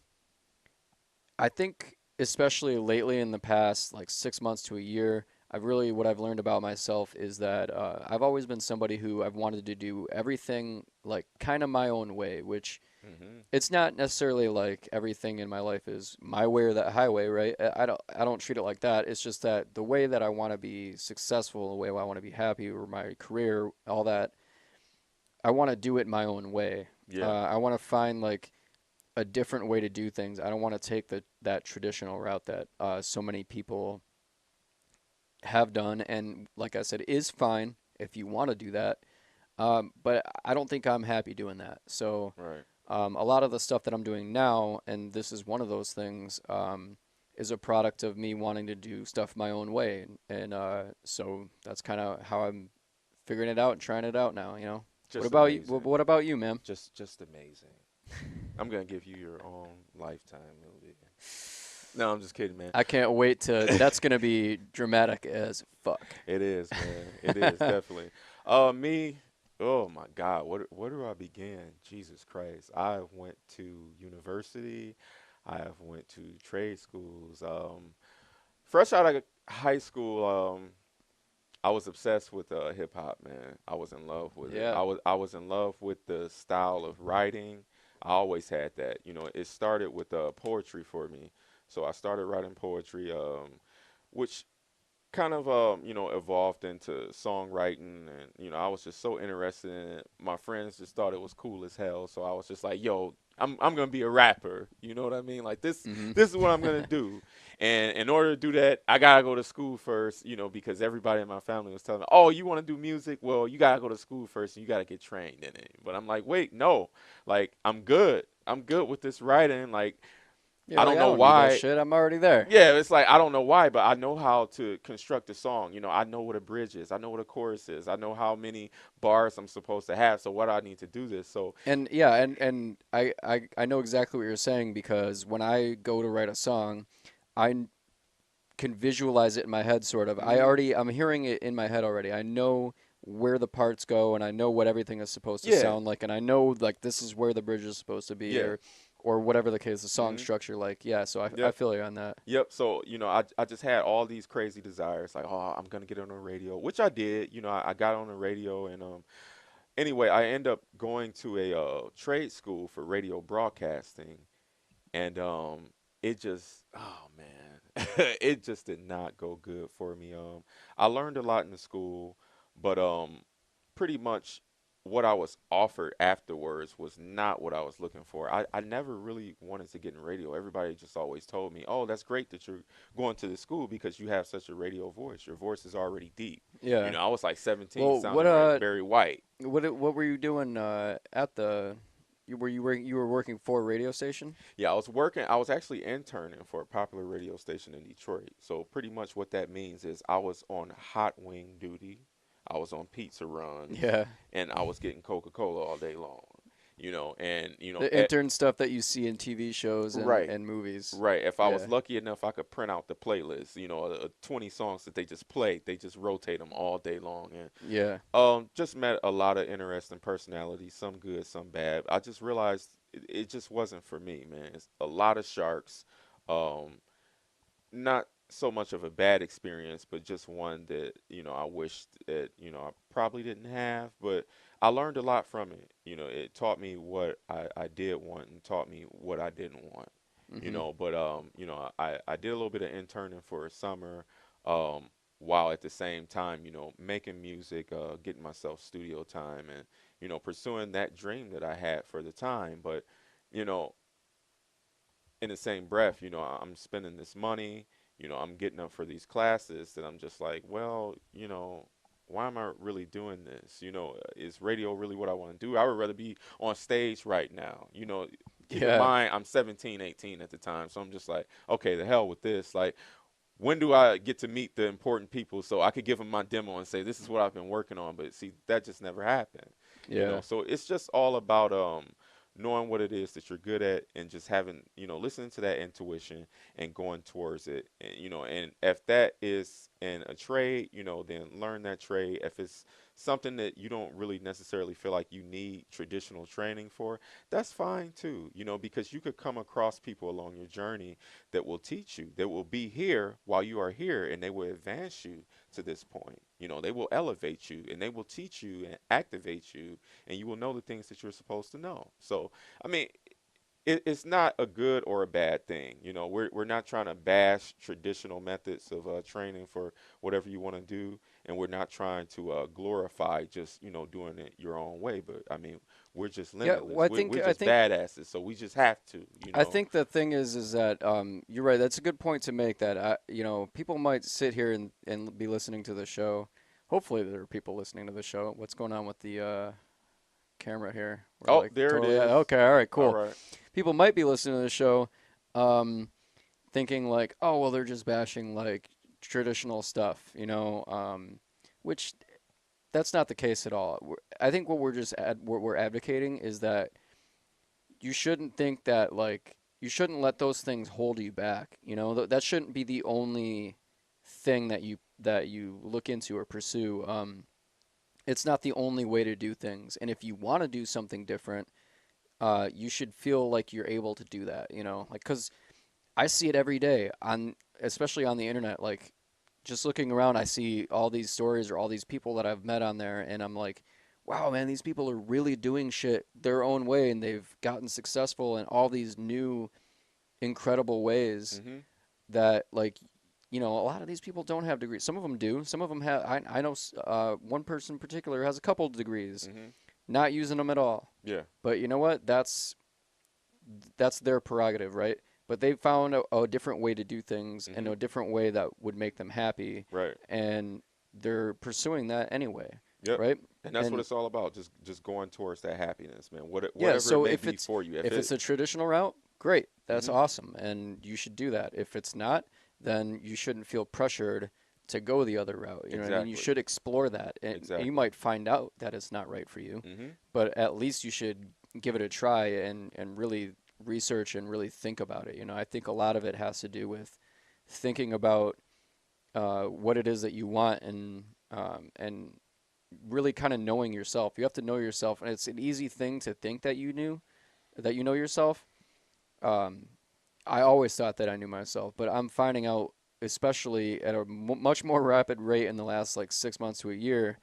I think, especially lately in the past, like 6 months to a year, what I've learned about myself is that I've always been somebody who I've wanted to do everything like kind of my own way, which Hmm. it's not necessarily like everything in my life is my way or that highway, right? I don't treat it like that. It's just that the way that I want to be successful, the way I want to be happy, or my career, all that, I want to do it my own way. Yeah. I want to find like a different way to do things. I don't want to take that traditional route that so many people have done, and like I said, is fine if you want to do that. But I don't think I'm happy doing that. So Right. a lot of the stuff that I'm doing now, and this is one of those things, is a product of me wanting to do stuff my own way, and so that's kind of how I'm figuring it out and trying it out now. You know, what Just about you? amazing. What about you, man? Just amazing. I'm gonna give you your own lifetime movie. No, I'm just kidding, man. I can't wait to. That's gonna be dramatic as fuck. It is, man. It is definitely. Me. Oh my God. Where do I begin? Jesus Christ. I went to university. I have went to trade schools. Fresh out of high school, I was obsessed with hip hop, man. I was in love with it. Yeah. I was in love with the style of writing. I always had that. It started with poetry for me. So I started writing poetry, which kind of evolved into songwriting, and I was just so interested in it. My friends just thought it was cool as hell, so I was just like, yo, I'm gonna be a rapper. You know what I mean? Like this Hmm. this is what I'm gonna do. And in order to do that, I gotta go to school first, because everybody in my family was telling me, oh, you want to do music? Well, you gotta go to school first and you gotta get trained in it. But I'm like, wait, no, like I'm good with this writing. Like, Yeah, I like don't I know don't need that why. shit. I'm already there. Yeah, it's like I don't know why, but I know how to construct a song. I know what a bridge is. I know what a chorus is. I know how many bars I'm supposed to have. So what I need to do this. So And yeah, and I know exactly what you're saying because when I go to write a song, I can visualize it in my head sort of. mhm. I'm hearing it in my head already. I know where the parts go and I know what everything is supposed to Yeah, sound like and I know like this is where the bridge is supposed to be yeah, or whatever the case, the song mhm, structure like. Yeah, so I yep, feel you on that. yep. So I just had all these crazy desires, like, oh, I'm gonna get on the radio, which I did. I got on the radio, and anyway, I end up going to a trade school for radio broadcasting, and it just, oh man, it just did not go good for me. I learned a lot in the school, but pretty much what I was offered afterwards was not what I was looking for. I never really wanted to get in radio. Everybody just always told me, oh, that's great that you're going to the school because you have such a radio voice. Your voice is already deep. Yeah. I was like 17, Well, sounding like Barry White. what were you doing at the you were working for a radio station? Yeah, I was working. I was actually interning for a popular radio station in Detroit. So pretty much what that means is I was on hot wing duty, I was on pizza runs, Yeah. and I was getting Coca-Cola all day long. The intern stuff that you see in TV shows right, and movies. right. If I was Yeah. lucky enough, I could print out the playlist. 20 songs that they just play. They just rotate them all day long, and Yeah. just met a lot of interesting personalities. Some good, some bad. I just realized it just wasn't for me, man. It's a lot of sharks. Um, Not so much of a bad experience, but just one that, I wished that, I probably didn't have, but I learned a lot from it. It taught me what I did want and taught me what I didn't want. Mhm. But I did a little bit of interning for a summer, um, while at the same time, making music, getting myself studio time, and, pursuing that dream that I had for the time. But, you know, in the same breath, I'm spending this money, I'm getting up for these classes that I'm just like, well, why am I really doing this? Is radio really what I want to do? I would rather be on stage right now. Keep in Yeah. mind, I'm 17, 18 at the time. So I'm just like, okay, the hell with this. Like, when do I get to meet the important people so I could give them my demo and say, this is what I've been working on? But see, that just never happened. Yeah. So it's just all about knowing what it is that you're good at and just having, listening to that intuition and going towards it. And if that is in a trade, then learn that trade. If it's something that you don't really necessarily feel like you need traditional training for, that's fine too, because you could come across people along your journey that will teach you, that will be here while you are here, and they will advance you to this point. They will elevate you and they will teach you and activate you, and you will know the things that you're supposed to know. So, I mean, it's not a good or a bad thing. We're not trying to bash traditional methods of training for whatever you want to do, and we're not trying to glorify just doing it your own way. But I mean, we're just Yeah, well, limitless. I We're think I just think badasses, so we just have to. I think the thing is that you're right. That's a good point to make. That people might sit here and be listening to the show. Hopefully, there are people listening to the show. What's going on with the camera here? We're Oh, like there it totally is. okay. All right, All cool. right. People might be listening to the show, um, thinking like, oh well, they're just bashing like traditional stuff, which that's not the case at all. I think what we're advocating is that you shouldn't think that like you shouldn't let those things hold you back. That shouldn't be the only thing that you look into or pursue. It's not the only way to do things, and if you want to do something different, you should feel like you're able to do that. Like because I see it every day especially on the internet. Like just looking around, I see all these stories or all these people that I've met on there, and I'm like, wow, man, these people are really doing shit their own way, and they've gotten successful in all these new, incredible ways Mm-hmm. that, like, a lot of these people don't have degrees. Some of them do. Some of them have. I know one person in particular has a couple degrees, Mm-hmm. not using them at all. Yeah. But you know what? That's their prerogative, right? But they found a different way to do things and Mm-hmm. a different way that would make them happy, Right. and they're pursuing that anyway, Yep. right? And that's what And it's all about. Just going towards that happiness, man. yeah, Whatever it so may if be it's for you. If if it. it's a traditional route, great, that's Mm-hmm. awesome, and you should do that. If it's not, then you shouldn't feel pressured to go the other route. You know what I mean? You Exactly. should explore that, and you Exactly. might find out that it's not right for you, Mm-hmm. but at least you should give it a try and really research and really think about it. I think a lot of it has to do with thinking about what it is that you want and really kind of knowing yourself. You have to know yourself, and it's an easy thing to think that you know yourself. Um, I always thought that I knew myself, but I'm finding out, especially at a much more rapid rate in the last like 6 months to a year,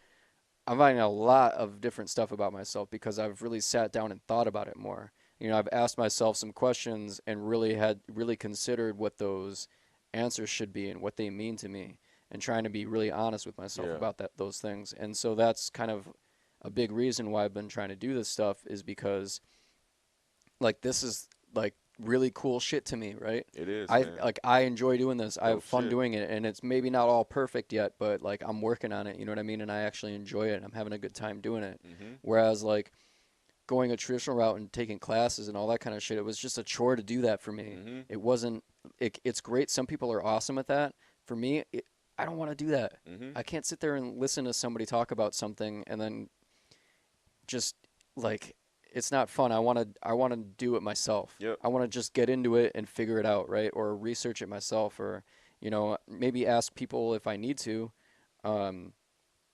I'm finding out a lot of different stuff about myself because I've really sat down and thought about it more. I've asked myself some questions and really considered what those answers should be and what they mean to me, and trying to be really honest with myself Yeah. about those things. And so that's kind of a big reason why I've been trying to do this stuff, is because like this is like really cool shit to me, right? It is, I man. like I enjoy doing this. I have Dope fun shit. doing it, and it's maybe not all perfect yet, but like I'm working on it, you know what I mean? And I actually enjoy it, and I'm having a good time doing it. Mm-hmm. Whereas like going a traditional route and taking classes and all that kind of shit, it was just a chore to do that for me. Mm-hmm. It wasn't it's great. Some people are awesome at that. For me, I don't want to do that. Mm-hmm. I can't sit there and listen to somebody talk about something and then just like it's not fun. I want to do it myself. Yep. I want to just get into it and figure it out, right? Or research it myself, or maybe ask people if I need to. Um,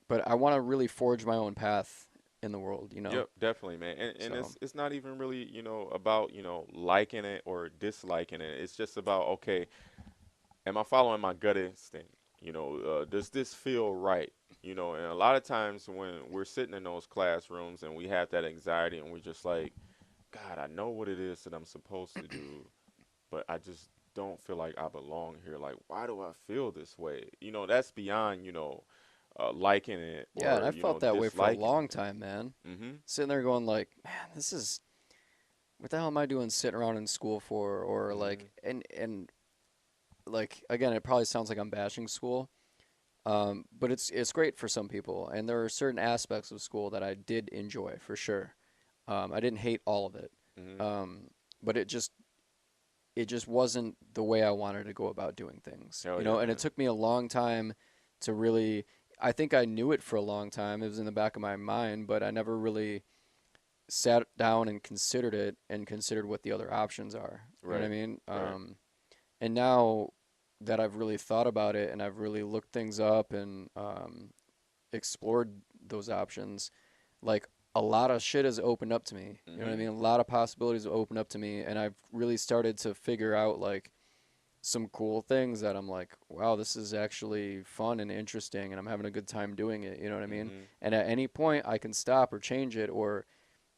but I want to really forge my own path in the world. Yep, definitely, man. And So it's not even really, about, liking it or disliking it. It's just about, okay, am I following my gut instinct? Does this feel right? And a lot of times when we're sitting in those classrooms and we have that anxiety and we're just like, God, I know what it is that I'm supposed to do, but I just don't feel like I belong here. Like, why do I feel this way? That's beyond, liking it yeah, and or, I felt that way for a disliking long it. time, man. Mm-hmm. Sitting there going like, man, what the hell am I doing sitting around in school for? Or Mm-hmm. like, and like again, it probably sounds like I'm bashing school. But it's great for some people, and there are certain aspects of school that I did enjoy for sure. I didn't hate all of it, Mm-hmm. um, but it just wasn't the way I wanted to go about doing things, Hell yeah, And it man. took me a long time to really. I think I knew it for a long time. It was in the back of my mind, but I never really sat down and considered it and considered what the other options are. You know what I Right. mean? Right. And now that I've really thought about it and I've really looked things up and explored those options, like a lot of shit has opened up to me. You know what I Mm-hmm. mean? A lot of possibilities have opened up to me, and I've really started to figure out like some cool things that I'm like, wow, this is actually fun and interesting, and I'm having a good time doing it. You know what I mean? Mm-hmm. And at any point, I can stop or change it, or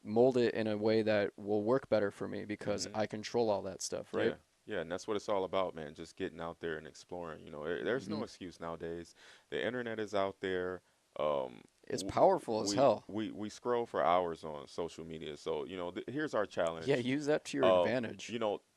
mold it in a way that will work better for me because Hmm. I control all that stuff, Yeah. right? Yeah, and that's what it's all about, man. Just getting out there and exploring. There's Hmm. no excuse nowadays. The internet is out there. Um, It's powerful as hell. we scroll for hours on social media. So, here's our Yeah, challenge. use that to your advantage.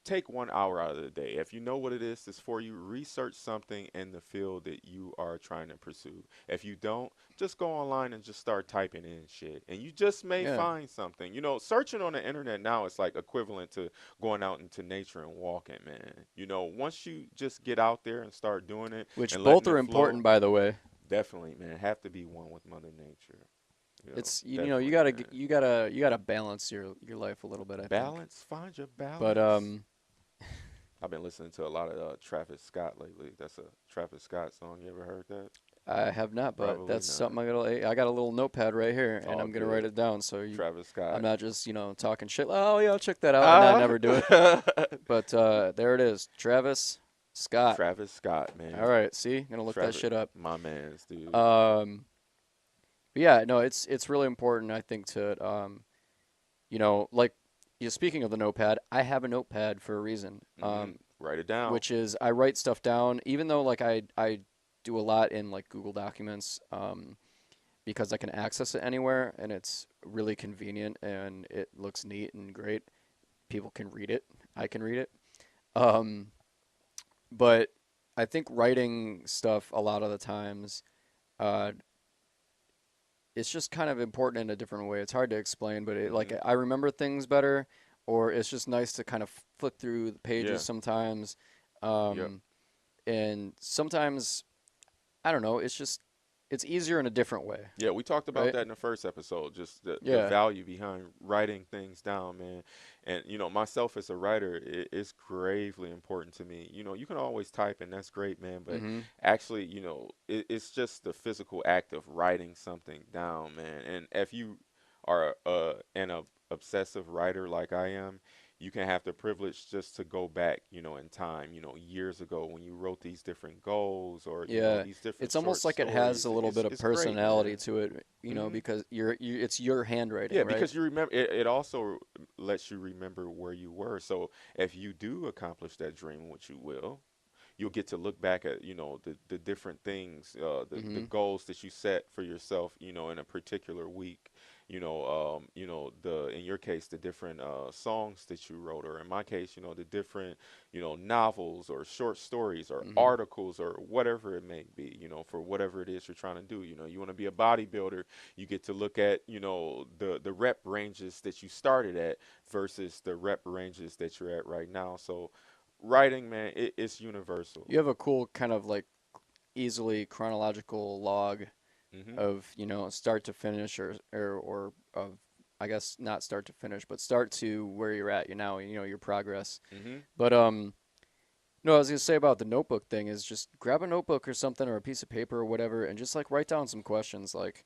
Take 1 hour out of the day. If you know what it is, it's for you. Research something in the field that you are trying to pursue. If you don't, just go online and just start typing in shit. And you just may Yeah, find something. Searching on the internet now is like equivalent to going out into nature and walking, man. Once you just get out there and start doing it which and both letting are it important, flow, by the way. definitely, man, have to be one with Mother Nature. It's you Definitely, gotta man. you gotta balance your life a little bit, I think. Balance, find your But balance. I've been listening to a lot of Travis Scott lately. That's a Travis Scott song. You ever heard that? I have not. But Probably that's not. something I got a little notepad right here, and All I'm gonna write good. it down. Travis I'm Scott. not just talking shit. Oh yeah, I'll check that out, and I Ah, never do it. But there it is, Travis Scott. Travis Scott, All man. right, see, gonna look that Travis, shit up. my man's dude. Um, but yeah, no, it's really important, I think, to like speaking of the notepad, I have a notepad for a reason. Write it down. Which is I write stuff down, even though like I do a lot in like Google Documents, because I can access it anywhere and it's really convenient and it looks neat and great. People can read it. I can read it. Um, but I think writing stuff a lot of the times, uh, it's just kind of important in a different way. It's hard to explain, but like Hmm. I remember things better, or it's just nice to kind of flick through the pages Yeah. sometimes. Yep. Um, and sometimes I don't know, it's easier in a different way, Yeah, we talked about right? that in the first episode, just the Yeah. value behind writing things down, man. And, myself as a writer, it's gravely important to me. You can always type, and that's great, man. But Mm-hmm. actually, it's just the physical act of writing something down, man. And if you are an obsessive writer like I am, you can have the privilege just to go back, in time, years ago when you wrote these different goals or, Yeah. these different It's short almost like it has a stories. little It's bit of it's great, personality man. to it, Hmm. because it's your handwriting, Yeah, right? because you remember it also lets you remember where you were. So if you do accomplish that dream, which you will, you'll get to look back at the different things, the Mm-hmm. goals that you set for yourself, in a particular week. The in your case the different songs that you wrote, or in my case, the different novels or short stories or Mm-hmm. articles or whatever it may be. For whatever it is you're trying to do. You want to be a bodybuilder, you get to look at the rep ranges that you started at versus the rep ranges that you're at right now. So writing, man, it's universal. You have a cool kind of like easily chronological log Hmm. of, start to finish or of I guess not start to finish, but start to where you're at, your progress. Hmm. But no, I was gonna say about the notebook thing is just grab a notebook or something or a piece of paper or whatever and just like write down some questions like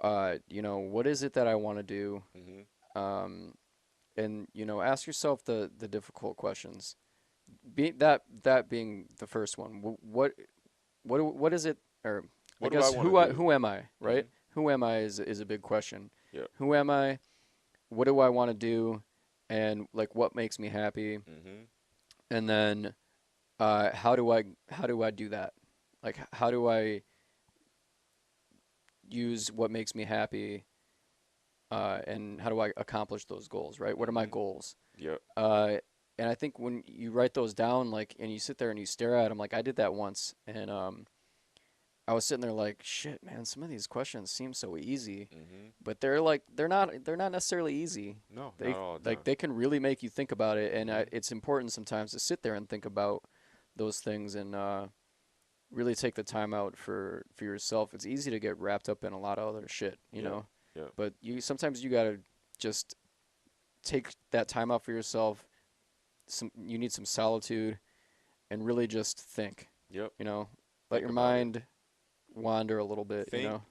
what is it that I want to do? Hmm. Um, and ask yourself the difficult questions. That being the first one. What is it? Or I What do I guess want to do? who am I? Hmm. Right? Who am I is a big question. Yep. Who am I? What do I want to do? And like what makes me happy? Hmm. And then how do I do that? Like how do I use what makes me happy? And how do I accomplish those goals? Right? What are my Hmm. goals? Yep. Uh, and I think when you write those down, like, and you sit there and you stare at them, like I did that once, and I was sitting there like, shit, man, some of these questions seem so easy, Hmm. but they're not necessarily easy. No, not They all the like time. they can really make you think about it, and Hmm. it's important sometimes to sit there and think about those things and really take the time out for yourself. It's easy to get wrapped up in a lot of other shit, Yep. Yep. but you sometimes you gotta just take that time out for yourself. You need some solitude and really just think. Yep. You know, let Think your about it. mind wander a little bit, you Think, know?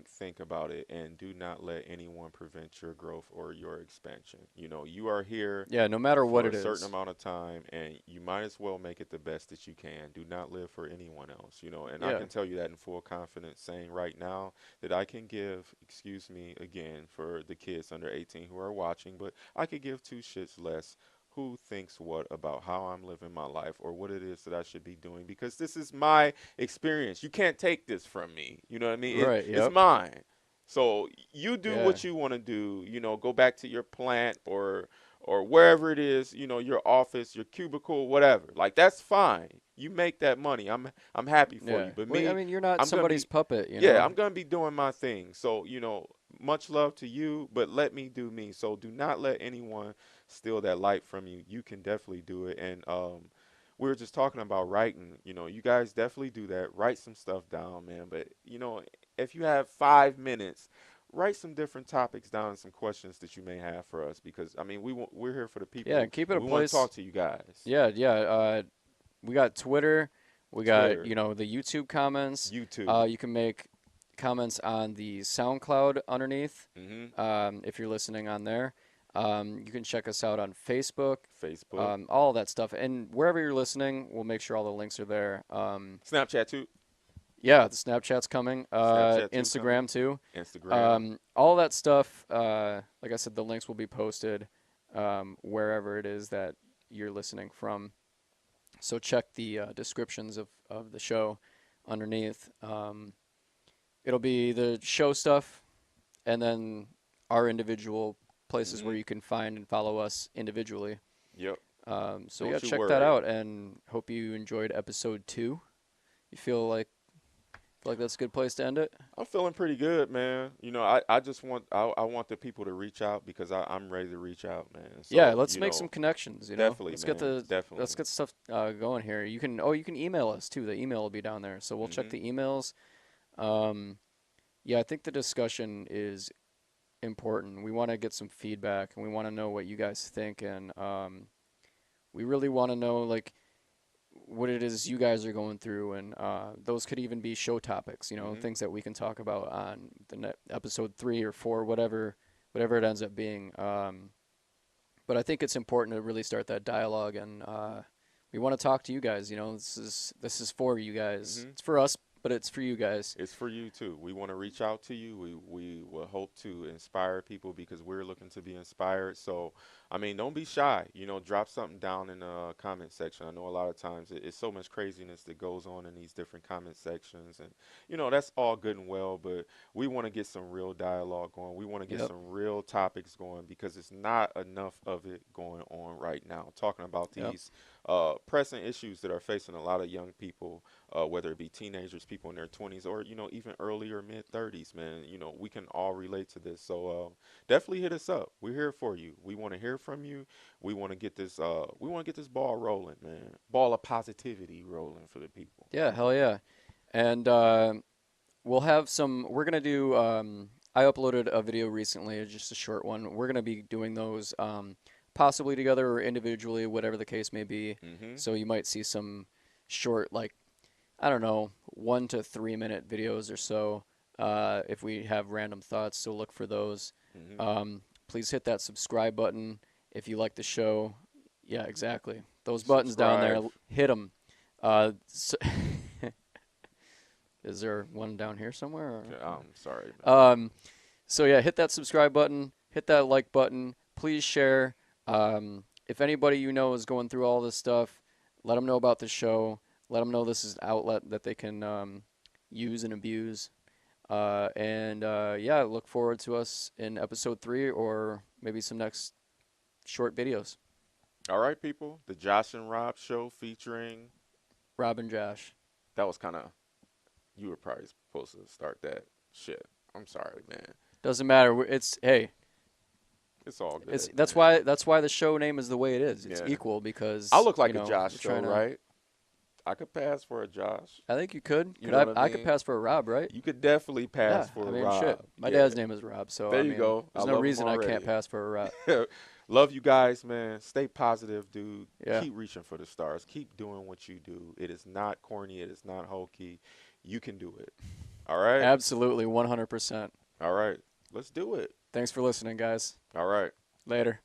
think about it, and do not let anyone prevent your growth or your expansion. You are here Yeah, no matter what for a it certain is. amount of time, and you might as well make it the best that you can. Do not live for anyone else, and I Yeah. can tell you that in full confidence, saying right now that I can give, excuse me again for the kids under 18 who are watching, but I could give two shits less who thinks what about how I'm living my life or what it is that I should be doing, because this is my experience. You can't take this from me. You know what I mean? Right, It's yep. mine. So you do Yeah. what you want to do. Go back to your plant or wherever it is. Your office, your cubicle, whatever. Like that's fine. You make that money. I'm happy for Yeah. you. But Well, I me, mean, you're not I'm gonna somebody's be puppet, you yeah, know? I'm gonna be doing my thing. So, much love to you, but let me do me. So do not let anyone steal that light from you. You can definitely do it. And we were just talking about writing. You guys definitely do that. Write some stuff down, man. But if you have 5 minutes, write some different topics down, some questions that you may have for us, because I mean we're here for the Yeah, people and keep it and a we want to place. talk to you guys. Yeah, yeah. We got Twitter. We got, Twitter, the YouTube comments. YouTube. You can make comments on the SoundCloud underneath, Mm-hmm. if you're listening on there. You can check us out on Facebook, Facebook, all that stuff. And wherever you're listening, we'll make sure all the links are there. Snapchat too. Yeah, the Snapchat's coming. Snapchat too coming. Instagram too. Instagram. All that stuff, like I said, the links will be posted wherever it is that you're listening from. So check the descriptions of the show underneath. It'll be the show stuff and then our individual places where Mm-hmm. you can find and follow us individually. Yep. So yeah, Don't you check that worry. out and hope you enjoyed episode 2. You feel like that's a good place to end it? I'm feeling pretty good, man. I just want the people to reach out because I'm ready to reach out, man. Yeah, So, let's make some connections, definitely, Let's get man. the let's Definitely. get stuff going here. You can email us too. The email will be down there. So we'll check Mm-hmm. the emails. Um, yeah, I think the discussion is important. We want to get some feedback and we want to know what you guys think, and we really want to know like what it is you guys are going through, and those could even be show topics, Mm-hmm. things that we can talk about on the episode 3 or 4, whatever it ends up being. But I think it's important to really start that dialogue, and we want to talk to you guys. This is for you guys. Mm-hmm. It's for us, but it's for you guys. It's for you too. We want to reach out to you. We will hope to inspire people because we're looking to be inspired. So, I mean, don't be shy. Drop something down in the comment section. I know a lot of times it's so much craziness that goes on in these different comment sections, and that's all good and well. But we want to get some real dialogue going. We want to get Yep. some real topics going because it's not enough of it going on right now. Talking about Yep. these pressing issues that are facing a lot of young people, whether it be teenagers, people in their 20s, or even early or mid 30s, man. We can all relate to this. So definitely hit us up. We're here for you. We want to hear from you. We want to get this. We want to get this ball rolling, man. Ball of positivity rolling for the people. Yeah. Hell yeah. And we'll have some. We're gonna do. I uploaded a video recently, just a short one. We're gonna be doing those possibly together or individually, whatever the case may be. Mm-hmm. So you might see some short, like I don't know, 1 to 3 minute videos or so. If we have random thoughts, so look for those. Mm-hmm. Please hit that subscribe button if you like the show. Yeah, exactly. Those buttons down there, Subscribe. hit them. So is there one down here somewhere? Okay, I'm sorry, man. So yeah, hit that subscribe button, hit that like button. Please share. If anybody you know is going through all this stuff, let them know about the show. Let them know this is an outlet that they can use and abuse. Yeah, look forward to us in episode 3 or maybe some next short videos. All right, people. The Josh and Rob show featuring. Rob and Josh. That was kind of. You were probably supposed to start that shit. I'm sorry, man. Doesn't matter. It's hey, It's all it's good, that's man. why that's why the show name is the way it is. It's Yeah. equal I because look like a Josh we're though, trying to. right? I could pass for a Josh. I think you could. You Could know what I I could mean? pass for a Rob, right? You could definitely Yeah. pass for I a mean, shit. Rob. My Yeah. dad's name is Rob, so There I you mean, go. I there's no love him reason I can't already. pass for a Rob. Love you guys, man. Stay positive, dude. Yeah. Keep reaching for the stars. Keep doing what you do. It is not corny. It is not hokey. you can do it. All right? Absolutely, 100%. All right. Let's do it. Thanks for listening, guys. All right. Later.